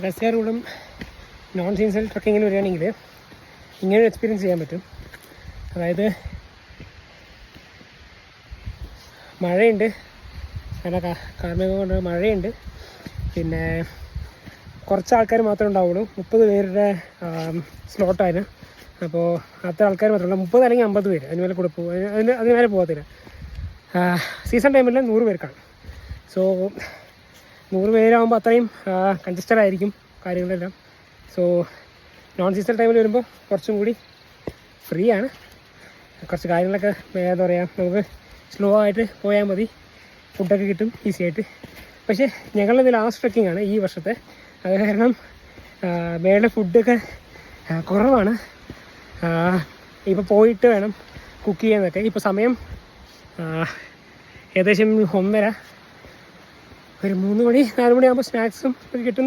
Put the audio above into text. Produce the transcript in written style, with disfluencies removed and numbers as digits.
റെസ്കാറൂടും non seasonal ട്രക്കിങ്ങിന് വരികയാണെങ്കിൽ ഇങ്ങനെ എക്സ്പീരിയൻസ് ചെയ്യാൻ പറ്റും. അതായത് മഴയുണ്ട്, നല്ല കാർമേഘം കൊണ്ട് മഴയുണ്ട്, പിന്നെ കുറച്ച് ആൾക്കാർ മാത്രമേ ഉണ്ടാവുള്ളൂ. 30 പേരുടെ സ്ലോട്ടായിരുന്നു. അപ്പോൾ അത്ര ആൾക്കാർ മാത്രമല്ല, 30 അല്ലെങ്കിൽ 50 പേര് അതിന് മേലെ കൂടെ പോകും, അതിന് മേലെ പോകത്തില്ല. സീസൺ ടൈമിൽ 100 പേർക്കാണ്. സോ 100 പേരാകുമ്പോൾ അത്രയും കൺജസ്റ്റഡ് ആയിരിക്കും കാര്യങ്ങളെല്ലാം. സോ നോൺ സീസൺ ടൈമിൽ വരുമ്പോൾ കുറച്ചും കൂടി ഫ്രീ ആണ്. കുറച്ച് കാര്യങ്ങളൊക്കെ എന്താ പറയുക, നമുക്ക് സ്ലോ ആയിട്ട് പോയാൽ മതി, ഫുഡൊക്കെ കിട്ടും ഈസി ആയിട്ട്. പക്ഷേ ഞങ്ങളിത് ലാസ്റ്റ് ട്രക്കിംഗ് ആണ് ഈ വർഷത്തെ. അത് കാരണം മേലെ ഫുഡൊക്കെ കുറവാണ്. ഇപ്പോൾ പോയിട്ട് വേണം കുക്ക് ചെയ്യാനൊക്കെ. ഇപ്പോൾ സമയം ഏകദേശം 1:30, ഒരു 3 മണി 4 മണിയാകുമ്പോൾ സ്നാക്സും കിട്ടും.